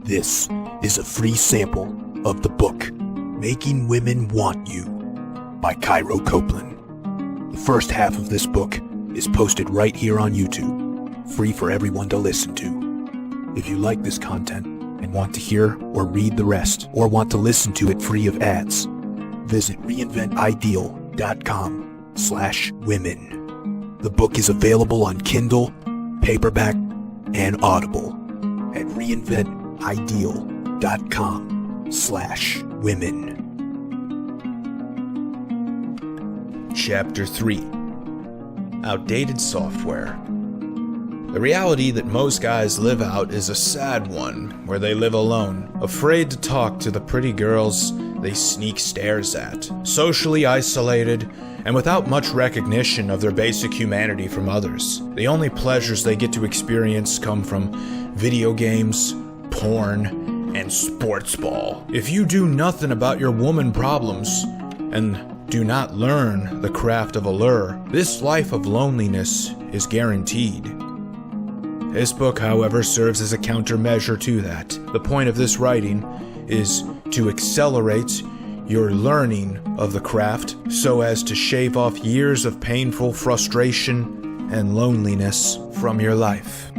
This is a free sample of the book Making Women Want You by Cairo Copeland. The first half of this book is posted right here on YouTube, free for everyone to listen to. If you like this content and want to hear or read the rest, or want to listen to it free of ads, visit reinventideal.com/women. The book is available on Kindle, paperback, and Audible at reinventideal.com/women. Chapter 3. Outdated Software. The reality that most guys live out is a sad one, where they live alone, afraid to talk to the pretty girls they sneak stares at, socially isolated, and without much recognition of their basic humanity from others. The only pleasures they get to experience come from video games, porn, and sports ball. If you do nothing about your woman problems, and do not learn the craft of allure, this life of loneliness is guaranteed. This book, however, serves as a countermeasure to that. The point of this writing is to accelerate your learning of the craft so as to shave off years of painful frustration and loneliness from your life.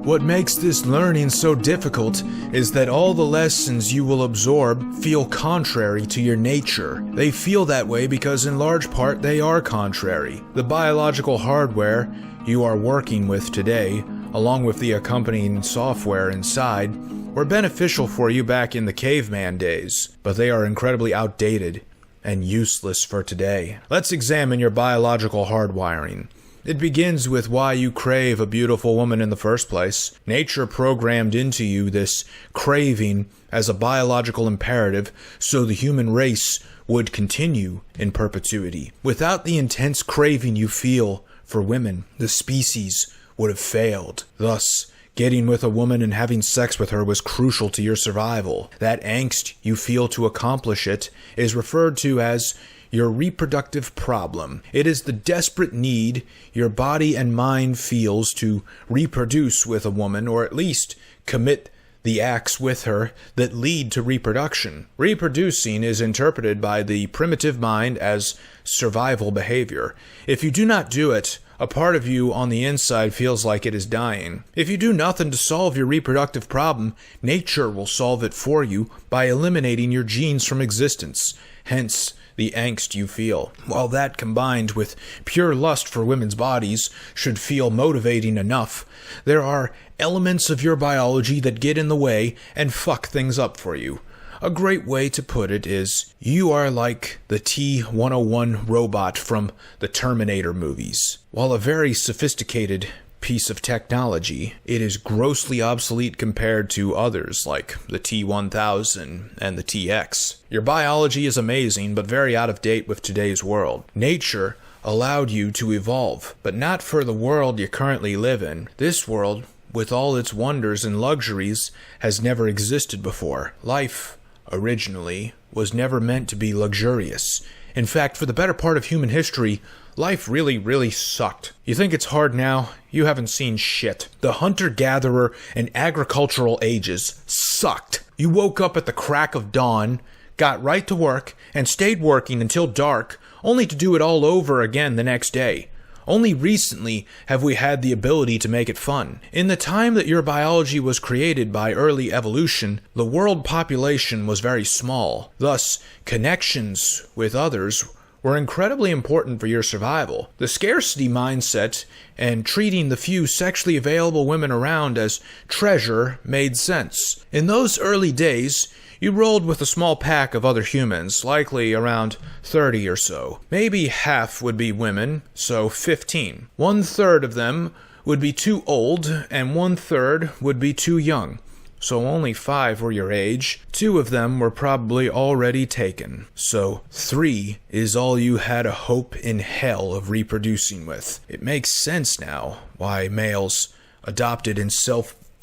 What makes this learning so difficult is that all the lessons you will absorb feel contrary to your nature. They feel that way because in large part they are contrary. The biological hardware you are working with today, along with the accompanying software inside, were beneficial for you back in the caveman days, but they are incredibly outdated and useless for today. Let's examine your biological hardwiring. It begins with why you crave a beautiful woman in the first place. Nature programmed into you this craving as a biological imperative so the human race would continue in perpetuity. Without the intense craving you feel for women, the species would have failed. Thus, getting with a woman and having sex with her was crucial to your survival. That angst you feel to accomplish it is referred to as your reproductive problem. It is the desperate need your body and mind feels to reproduce with a woman, or at least commit the acts with her that lead to reproduction. Reproducing is interpreted by the primitive mind as survival behavior. If you do not do it, a part of you on the inside feels like it is dying. If you do nothing to solve your reproductive problem, nature will solve it for you by eliminating your genes from existence. Hence, the angst you feel. While that, combined with pure lust for women's bodies, should feel motivating enough, there are elements of your biology that get in the way and fuck things up for you. A great way to put it is, you are like the T-101 robot from the Terminator movies. While a very sophisticated piece of technology, it is grossly obsolete compared to others like the T-1000 and the TX. Your biology is amazing, but very out of date with today's world. Nature allowed you to evolve, but not for the world you currently live in. This world, with all its wonders and luxuries, has never existed before. Life, originally, was never meant to be luxurious. In fact, for the better part of human history, life really sucked. You think it's hard now? You haven't seen shit. The hunter-gatherer and agricultural ages sucked. You woke up at the crack of dawn, got right to work, and stayed working until dark, only to do it all over again the next day. Only recently have we had the ability to make it fun. In the time that your biology was created by early evolution, the world population was very small. Thus, connections with others were incredibly important for your survival. The scarcity mindset and treating the few sexually available women around as treasure made sense. In those early days, you rolled with a small pack of other humans, likely around 30 or so. Maybe half would be women, so 15. 1/3 of them would be too old, and 1/3 would be too young. So only 5 were your age. 2 of them were probably already taken. So 3 is all you had a hope in hell of reproducing with. It makes sense now why males adopted and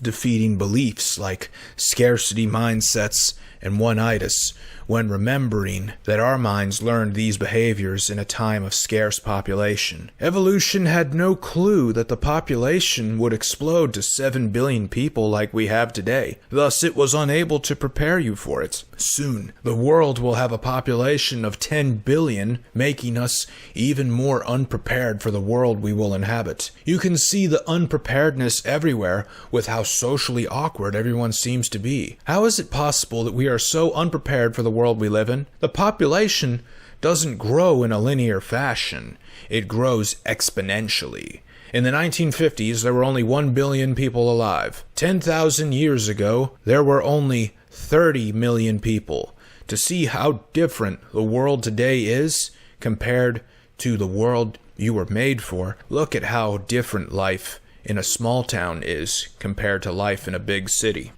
self-defeating beliefs like scarcity mindsets and one-itis, when remembering that our minds learned these behaviors in a time of scarce population. Evolution had no clue that the population would explode to 7 billion people like we have today. Thus, it was unable to prepare you for it. Soon, the world will have a population of 10 billion, making us even more unprepared for the world we will inhabit. You can see the unpreparedness everywhere with how socially awkward everyone seems to be. How is it possible that we are so unprepared for the world we live in? The population doesn't grow in a linear fashion. It grows exponentially. In the 1950s, there were only 1 billion people alive. 10,000 years ago, there were only 30 million people. To see how different the world today is compared to the world you were made for, look at how different life in a small town is compared to life in a big city.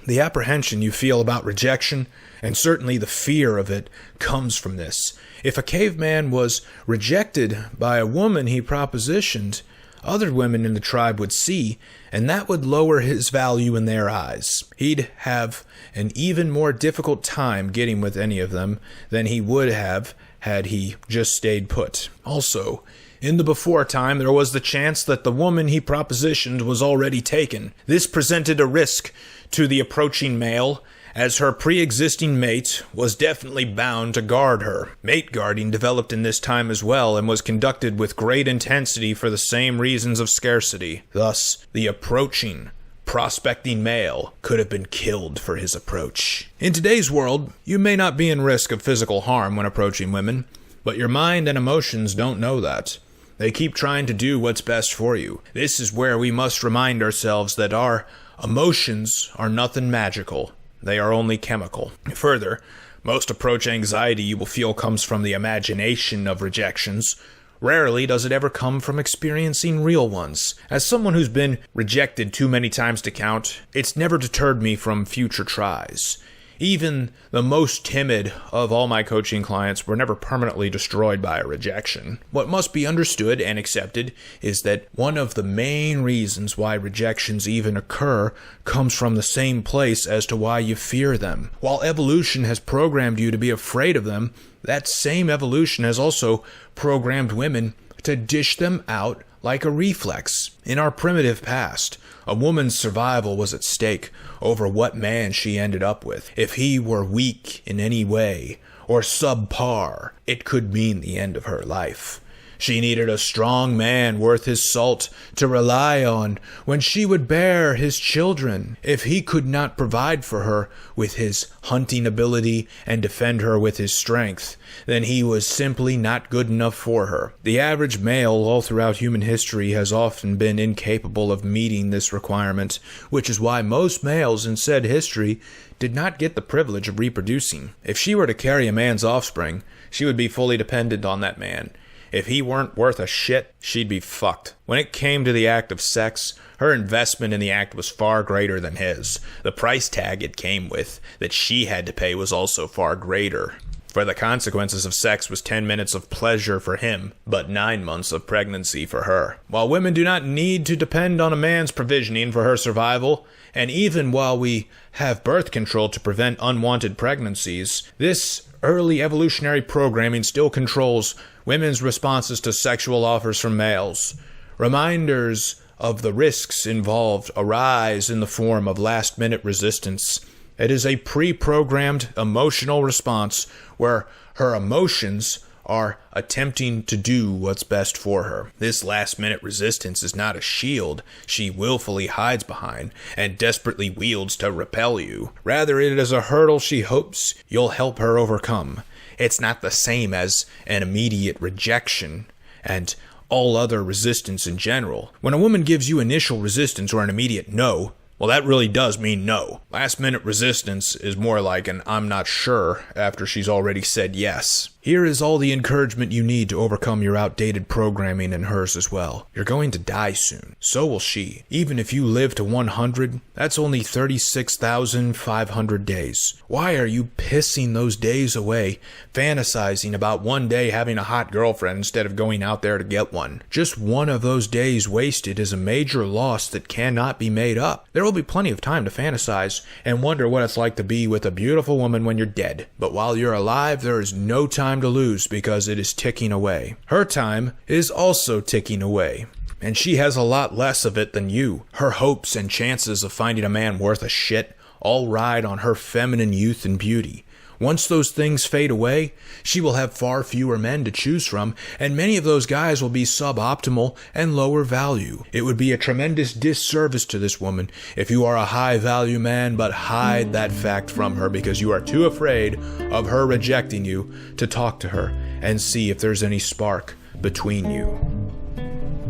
The apprehension you feel about rejection, and certainly the fear of it, comes from this. If a caveman was rejected by a woman he propositioned, other women in the tribe would see, and that would lower his value in their eyes. He'd have an even more difficult time getting with any of them than he would have had he just stayed put. Also, in the before time, there was the chance that the woman he propositioned was already taken. This presented a risk to the approaching male, as her pre-existing mate was definitely bound to guard her. Mate guarding developed in this time as well, and was conducted with great intensity for the same reasons of scarcity. Thus, the approaching, prospecting male could have been killed for his approach. In today's world, you may not be in risk of physical harm when approaching women, but your mind and emotions don't know that. They keep trying to do what's best for you. This is where we must remind ourselves that our emotions are nothing magical. They are only chemical. Further, most approach anxiety you will feel comes from the imagination of rejections. Rarely does it ever come from experiencing real ones. As someone who's been rejected too many times to count, it's never deterred me from future tries. Even the most timid of all my coaching clients were never permanently destroyed by a rejection. What must be understood and accepted is that one of the main reasons why rejections even occur comes from the same place as to why you fear them. While evolution has programmed you to be afraid of them, that same evolution has also programmed women to dish them out like a reflex. In our primitive past, a woman's survival was at stake over what man she ended up with. If he were weak in any way, or subpar, it could mean the end of her life. She needed a strong man worth his salt to rely on when she would bear his children. If he could not provide for her with his hunting ability and defend her with his strength, then he was simply not good enough for her. The average male all throughout human history has often been incapable of meeting this requirement, which is why most males in said history did not get the privilege of reproducing. If she were to carry a man's offspring, she would be fully dependent on that man. If he weren't worth a shit, she'd be fucked. When it came to the act of sex, her investment in the act was far greater than his. The price tag it came with, that she had to pay, was also far greater. For the consequences of sex was 10 minutes of pleasure for him, but 9 months of pregnancy for her. While women do not need to depend on a man's provisioning for her survival, and even while we have birth control to prevent unwanted pregnancies, this early evolutionary programming still controls women's responses to sexual offers from males. Reminders of the risks involved arise in the form of last-minute resistance. It is a pre-programmed emotional response where her emotions are attempting to do what's best for her. This last-minute resistance is not a shield she willfully hides behind and desperately wields to repel you. Rather, it is a hurdle she hopes you'll help her overcome. It's not the same as an immediate rejection and all other resistance in general. When a woman gives you initial resistance or an immediate no, well, that really does mean no. Last-minute resistance is more like an I'm not sure after she's already said yes. Here is all the encouragement you need to overcome your outdated programming and hers as well. You're going to die soon. So will she. Even if you live to 100, that's only 36,500 days. Why are you pissing those days away, fantasizing about one day having a hot girlfriend instead of going out there to get one? Just one of those days wasted is a major loss that cannot be made up. There will be plenty of time to fantasize and wonder what it's like to be with a beautiful woman when you're dead. But while you're alive, there is no time to lose because it is ticking away. Her time is also ticking away, and she has a lot less of it than you. Her hopes and chances of finding a man worth a shit all ride on her feminine youth and beauty. Once those things fade away, she will have far fewer men to choose from, and many of those guys will be suboptimal and lower value. It would be a tremendous disservice to this woman if you are a high-value man but hide that fact from her because you are too afraid of her rejecting you to talk to her and see if there's any spark between you.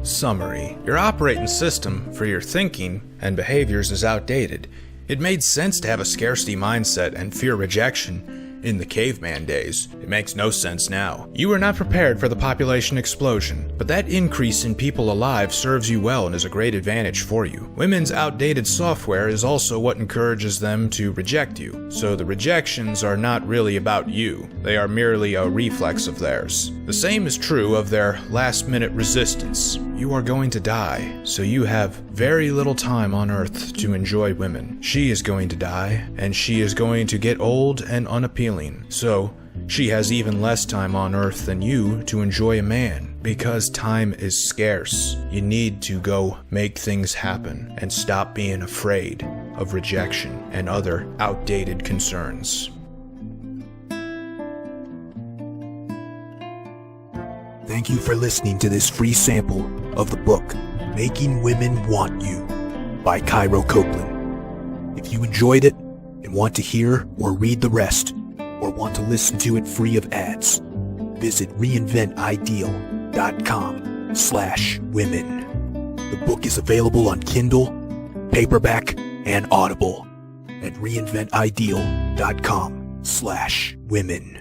Summary: your operating system for your thinking and behaviors is outdated. It made sense to have a scarcity mindset and fear rejection in the caveman days. It makes no sense now. You were not prepared for the population explosion, but that increase in people alive serves you well and is a great advantage for you. Women's outdated software is also what encourages them to reject you, so the rejections are not really about you. They are merely a reflex of theirs. The same is true of their last-minute resistance. You are going to die, so you have very little time on Earth to enjoy women. She is going to die, and she is going to get old and unappealing. So, she has even less time on Earth than you to enjoy a man. Because time is scarce, you need to go make things happen and stop being afraid of rejection and other outdated concerns. Thank you for listening to this free sample of the book, Making Women Want You, by Cairo Copeland. If you enjoyed it and want to hear or read the rest, or want to listen to it free of ads, visit reinventideal.com/women. The book is available on Kindle, paperback, and Audible at reinventideal.com/women.